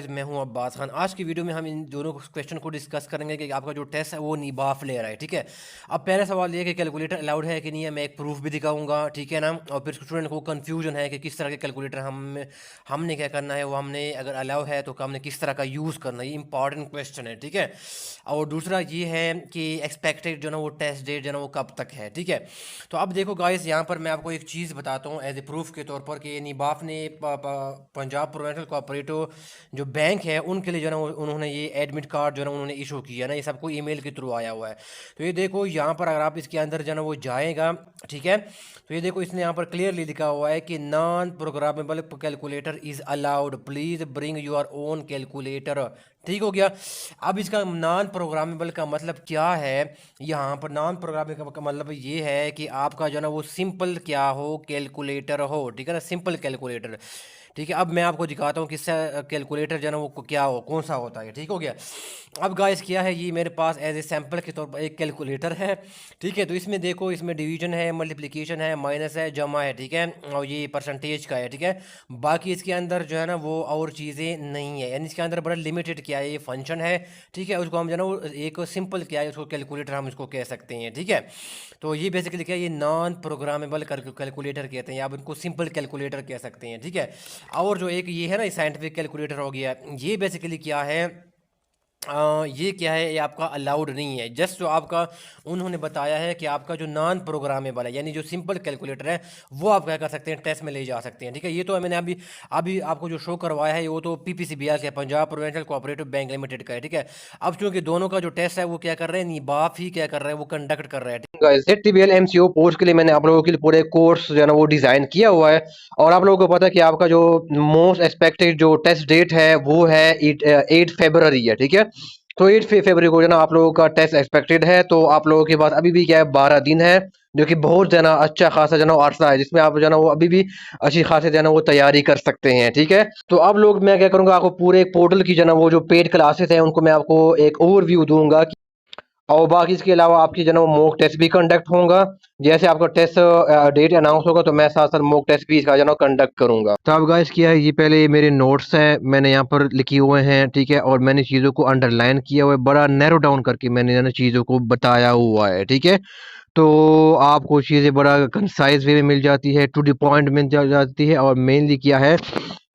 मैं हूं अब्बास खान। आज की वीडियो में हम इन दोनों क्वेश्चन को डिस्कस करेंगे कि आपका जो टेस्ट है वो निबाफ ले रहा है। ठीक है, अब पहला सवाल ये है कि कैलकुलेटर अलाउड है कि नहीं है। मैं एक प्रूफ भी दिखाऊंगा, ठीक है ना। और फिर स्टूडेंट को कंफ्यूजन है कि किस तरह के कैलकुलेटर हमने क्या करना है, वो हमने अगर अलाउ है तो हमने किस तरह का यूज़ करना है। ये इंपॉर्टेंट क्वेश्चन है, ठीक है। और दूसरा ये है कि एक्सपेक्टेड जो ना वो टेस्ट डेट जो ना वो कब तक है, ठीक है। तो अब देखो गाइस, यहाँ पर मैं आपको एक चीज़ बताता हूँ एज ए प्रूफ के तौर पर कि निबाफ ने पंजाब प्रोविंशियल कोऑपरेटिव जो बैंक है उनके लिए जो है ना उन्होंने ये एडमिट कार्ड जो है ना उन्होंने इशू किया ना, ये सबको ईमेल के थ्रू आया हुआ है। तो ये देखो यहाँ पर अगर आप इसके अंदर जो है ना वो जाएगा, ठीक है। तो ये देखो इसने यहाँ पर क्लियरली लिखा हुआ है कि non programmable calculator is allowed, please bring your own calculator. ठीक हो गया। अब इसका नॉन प्रोग्रामेबल का मतलब क्या है, यहाँ पर नॉन प्रोग्रामेबल का मतलब ये है कि आपका जो है ना वो सिंपल क्या हो, कैलकुलेटर हो, ठीक है ना, सिंपल कैलकुलेटर। ठीक है, अब मैं आपको दिखाता हूँ किससे कैलकुलेटर जो है ना वो क्या हो, कौन सा होता है। ठीक हो गया। अब गाइस क्या है, ये मेरे पास एज ए सैम्पल के तौर पर एक कैलकुलेटर है, ठीक है। तो इसमें देखो, इसमें डिवीजन है, मल्टीप्लिकेशन है, माइनस है, जमा है, ठीक है। और ये परसेंटेज का है, ठीक है। बाकी इसके अंदर जो है ना वो और चीज़ें नहीं है, यानी इसके अंदर बड़ा लिमिटेड क्या है, ये फंक्शन है, ठीक है। उसको हम जो है ना वो एक सिंपल क्या है, उसको कैलकुलेटर हम इसको कह सकते हैं, ठीक है। तो ये बेसिकली क्या है, ये नॉन प्रोग्रामेबल कैलकुलेटर कहते हैं, या आप इनको सिंपल कैलकुलेटर कह सकते हैं, ठीक है। और जो एक ये है ना साइंटिफिक कैलकुलेटर हो गया, ये बेसिकली क्या है, ये क्या है, ये आपका अलाउड नहीं है। जस्ट जो आपका उन्होंने बताया है कि आपका जो नॉन प्रोग्रामेबल है, यानी जो सिंपल कैलकुलेटर है, वो आप क्या कर सकते हैं, टेस्ट में ले जा सकते हैं, ठीक है। ये तो मैंने अभी अभी आपको जो शो करवाया है वो तो पीपीसीबीआर का, Punjab provincial cooperative bank limited का है, ठीक है। अब चूंकि दोनों का जो टेस्ट है वो क्या कर रहे हैं, निबाफ ही क्या कर रहा है, वो कंडक्ट कर रहा है। गाइस, टीबीएल एमसीओ पोस्ट के लिए मैंने आप लोगों के लिए पूरे कोर्स जो है ना वो डिजाइन किया हुआ है। और आप लोगों को पता है कि आपका जो मोस्ट एक्सपेक्टेड जो टेस्ट डेट है वो है 8 फरवरी है, ठीक है। तो 8 फरवरी को जो ना आप लोगों का टेस्ट एक्सपेक्टेड है। तो आप लोगों के पास अभी भी क्या है, 12 दिन है, जो कि बहुत जो है ना अच्छा खासा जो है ना अरसा है, जिसमें आप जो है ना वो अभी भी अच्छी खासी जो है ना वो तैयारी कर सकते हैं, ठीक है। तो अब लोग मैं क्या करूंगा, आपको पूरे एक पोर्टल की जो है ना वो जो पेड क्लासेस है उनको मैं आपको एक ओवरव्यू दूंगा, और बाकी इसके अलावा आपकी जो है ना वो मॉक टेस्ट भी कंडक्ट होगा। जैसे आपका टेस्ट डेट अनाउंस होगा तो मैं साथ साथ मॉक टेस्ट भी इसका जो है ना कंडक्ट करूंगा। तो अब गाइस क्या है, ये पहले मेरे नोट्स हैं, मैंने यहाँ पर लिखे हुए हैं, ठीक है। और मैंने चीज़ों को अंडरलाइन किया हुआ है, बड़ा नैरो डाउन करके मैंने जो है ना चीज़ों को बताया हुआ है, ठीक है। तो आपको चीज़ें बड़ा कंसाइज वे में मिल जाती है, टू द पॉइंट मिल जाती है। और मेनली क्या है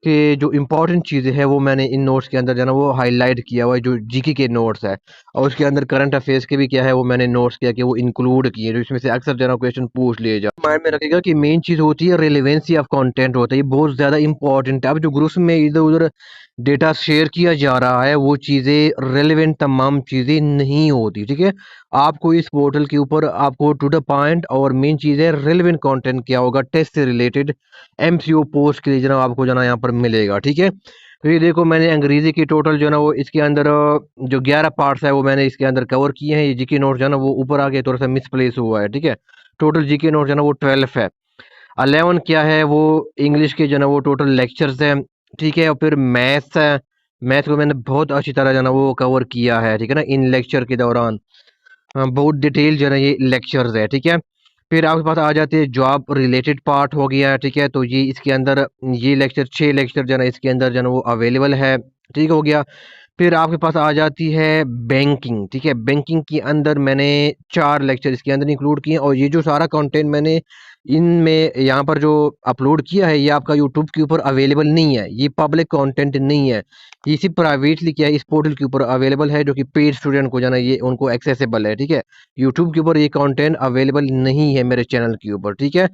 कि जो इम्पोर्टेंट चीज़ें हैं वो मैंने इन नोट्स के अंदर जो है ना वो हाईलाइट किया हुआ है, जो जीके के नोट्स है। और उसके अंदर करंट अफेयर्स के भी क्या है वो मैंने नोट्स किया कि वो इंक्लूड किए, जो इसमें से अक्सर जो है ना क्वेश्चन पूछ लिए जाए। माइंड में रखिएगा कि मेन चीज़ होती है रेलेवेंसी ऑफ कंटेंट, होता है ये बहुत ज़्यादा इंपॉर्टेंट है। अब जो ग्रुप्स में इधर उधर डेटा शेयर किया जा रहा है वो चीज़ें रेलेवेंट तमाम चीज़ें नहीं होती, ठीक है। आपको इस पोर्टल के ऊपर आपको टू द पॉइंट और मेन चीज़ है रेलेवेंट कंटेंट क्या होगा, टेस्ट से रिलेटेड एमसीओ पोस्ट के लिए जनाब आपको जना यहाँ पर मिलेगा, ठीक है। तो ये देखो, मैंने अंग्रेजी की टोटल जो है ना वो इसके अंदर जो 11 पार्ट्स है वो मैंने इसके अंदर कवर किए हैं। ये जीके नोट जो है ना वो ऊपर आके थोड़ा सा मिसप्लेस हुआ है, ठीक है। टोटल जीके नोट जो है ना वो 12 है। 11 क्या है, वो इंग्लिश के जो है ना वो टोटल लेक्चर्स हैं, ठीक है। और फिर मैथ्स है, मैथ को मैंने बहुत अच्छी तरह जो है ना वो कवर किया है, ठीक है ना, इन लेक्चर के दौरान। बहुत डिटेल जो है ना ये लेक्चर्स है, ठीक है। फिर आपके पास आ जाते हैं जॉब रिलेटेड पार्ट हो गया, ठीक है। तो ये इसके अंदर ये लेक्चर 6 लेक्चर जो है ना इसके अंदर जो है ना वो अवेलेबल है, ठीक हो गया। फिर आपके पास आ जाती है बैंकिंग, ठीक है। बैंकिंग के अंदर मैंने 4 लेक्चर इसके अंदर इंक्लूड किए, और ये जो सारा कंटेंट मैंने इनमें यहाँ पर जो अपलोड किया है ये आपका यूट्यूब के ऊपर अवेलेबल नहीं है, ये पब्लिक कंटेंट नहीं है, ये सिर्फ प्राइवेटली क्या है इस पोर्टल के ऊपर अवेलेबल है, जो कि पेड स्टूडेंट को जाना ये उनको एक्सेसिबल है, ठीक है। यूट्यूब के ऊपर ये कंटेंट अवेलेबल नहीं है मेरे चैनल के ऊपर, ठीक है,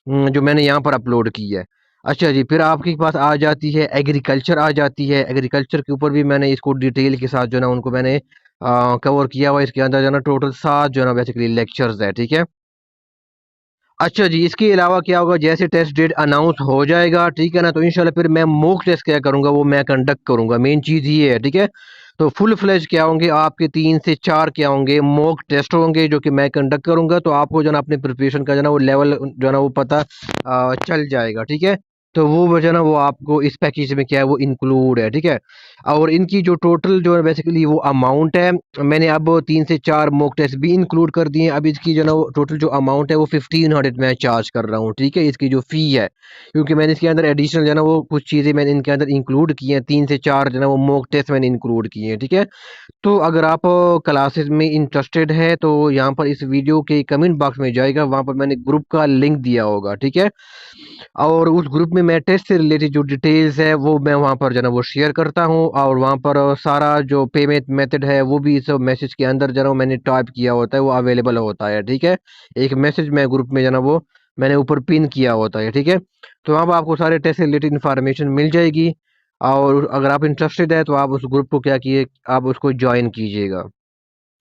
जो मैंने यहाँ पर अपलोड की है। अच्छा जी, फिर आपके पास आ जाती है एग्रीकल्चर, आ जाती है एग्रीकल्चर के ऊपर भी मैंने इसको डिटेल के साथ जो है ना उनको मैंने कवर किया हुआ है। इसके अंदर जो है ना टोटल 7 जो है ना बेसिकली लेक्चर्स है, ठीक है। अच्छा जी, इसके अलावा क्या होगा, जैसे टेस्ट डेट अनाउंस हो जाएगा, ठीक है ना, तो इंशाल्लाह फिर मैं मॉक टेस्ट क्या करूंगा वो मैं कंडक्ट करूंगा, मेन चीज़ ये है, ठीक है। तो फुल फ्लेज क्या होंगे आपके 3 से 4 क्या होंगे मॉक टेस्ट होंगे, जो कि मैं कंडक्ट करूंगा। तो आपको जो ना अपने प्रिपरेशन का जो ना वो लेवल जो है ना वो पता चल जाएगा, ठीक है। तो वो जो है ना वो आपको इस पैकेज में क्या है वो इंक्लूड है, ठीक है। और इनकी जो टोटल जो है बेसिकली वो अमाउंट है, मैंने अब 3 से 4 मॉक टेस्ट भी इंक्लूड कर दिए हैं। अब इसकी जो है ना टोटल जो अमाउंट है वो 1500 मैं चार्ज कर रहा हूँ, ठीक है, इसकी जो फ़ी है। क्योंकि मैंने इसके अंदर एडिशनल जो है ना वो कुछ चीज़ें मैंने इनके अंदर इंक्लूड की हैं, 3 से 4 जो है ना वो मॉक टेस्ट मैंने इंक्लूड किए हैं, ठीक है। तो अगर आप क्लासेस में इंटरेस्टेड हैं तो यहाँ पर इस वीडियो के कमेंट बॉक्स में जाएगा, वहाँ पर मैंने ग्रुप का लिंक दिया होगा, ठीक है। और उस ग्रुप में मैं टेस्ट से रिलेटेड जो डिटेल्स है वो मैं वहाँ पर जो है ना वो शेयर करता हूँ, और वहाँ पर सारा जो पेमेंट मेथड है वो भी इस मैसेज के अंदर जो है ना मैंने टाइप किया होता है, वो अवेलेबल होता है, ठीक है। एक मैसेज मैं ग्रुप में जो है ना वो मैंने ऊपर पिन किया होता है, ठीक है। तो वहाँ पर आपको सारे टेस्ट से रिलेटेड इन्फॉर्मेशन मिल जाएगी। और अगर आप इंटरेस्टेड है तो आप उस ग्रुप को क्या किए, आप उसको ज्वाइन कीजिएगा।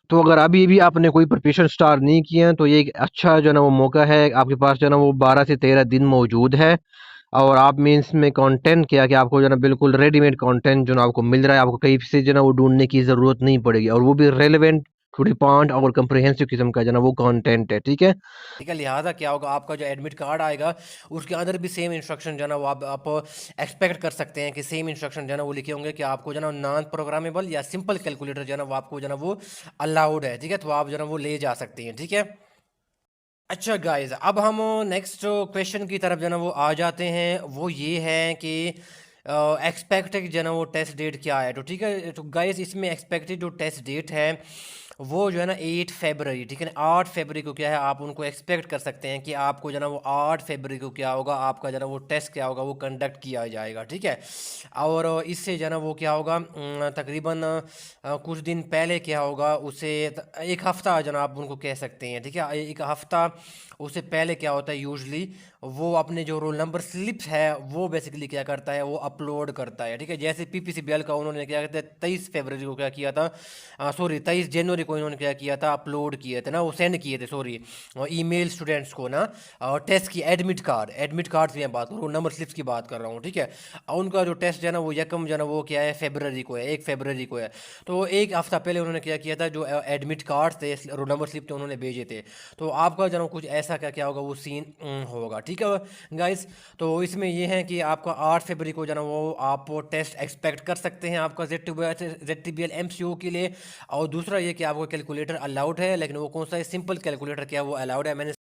तो अगर अभी भी आपने कोई प्रिपरेशन स्टार्ट नहीं किया है तो ये एक अच्छा जो है ना वो मौका है, आपके पास जो है ना वो 12 से 13 दिन मौजूद है। और आप मीन्स में कंटेंट क्या कि आपको जो है ना बिल्कुल रेडीमेड कंटेंट जो है ना आपको मिल रहा है, आपको कहीं से जो है ना वो ढूंढने की ज़रूरत नहीं पड़ेगी, और वो भी रेलेवेंट टू द पॉइंट और कम्प्रिहेंसिव किस्म का जो है ना वो कंटेंट है, ठीक है। ठीक है, लिहाजा क्या होगा, आपका जो एडमिट कार्ड आएगा उसके अंदर भी सेम इंस्ट्रक्शन जो है ना वो आप एक्सपेक्ट कर सकते हैं कि सेम इंस्ट्रक्शन जो है ना वो लिखे होंगे कि आपको जो है ना नॉन प्रोग्रामेबल या सिंपल कैलकुलेटर जो है ना वो आपको जो है ना वो अलाउड है, ठीक है। तो आप जो है ना वो ले जा सकते हैं, ठीक है। अच्छा गाइज, अब हम नेक्स्ट क्वेश्चन की तरफ जो है ना वो आ जाते हैं। वो ये है कि एक्सपेक्टेड जो है ना वो टेस्ट डेट क्या है। तो ठीक है, तो गाइज इसमें एक्सपेक्टेड जो टेस्ट डेट है वो जो है ना 8 फरवरी, ठीक है ना, 8 फरवरी को क्या है आप उनको एक्सपेक्ट कर सकते हैं कि आपको जो है ना वो 8 फरवरी को क्या होगा, आपका जो है ना वो टेस्ट क्या होगा वो कंडक्ट किया जाएगा, ठीक है। और इससे जो है ना वो क्या होगा, तकरीबन कुछ दिन पहले क्या होगा उसे एक हफ़्ता जो है ना आप उनको कह सकते हैं, ठीक है। एक हफ़्ता उससे पहले क्या होता है यूजली, वो अपने जो रोल नंबर स्लिप्स है वो बेसिकली क्या करता है वो अपलोड करता है, ठीक है। जैसे पीपीसीबीएल का उन्होंने क्या कहते हैं 23 फरवरी को क्या किया था, सॉरी 23 जनवरी को इन्होंने क्या किया था, अपलोड किए थे ना, वो सेंड किए थे, सॉरी, ईमेल स्टूडेंट्स को ना, और टेस्ट की एडमिट कार्ड की मैं बात कर रहा हूँ, नंबर स्लिप्स की बात कर रहा हूँ, ठीक है। और उनका जो टेस्ट है ना वो यकम जो है ना वो क्या है फरवरी को है, 1 फरवरी को है। तो एक हफ्ता पहले उन्होंने क्या किया था, जो एडमिट कार्ड थे, रोल नंबर स्लिप थे, उन्होंने भेजे थे। तो आपका जो है ना कुछ ऐसा क्या क्या होगा वो सीन होगा, ठीक है गाइस। तो इसमें ये है कि आपका 8 फरवरी को जो है ना वो आप टेस्ट एक्सपेक्ट कर सकते हैं आपका ZTBL MCO के लिए। और दूसरा ये कि आपको कैलकुलेटर अलाउड है, लेकिन वो कौन सा है, सिंपल कैलकुलेटर क्या वो अलाउड है। मैंने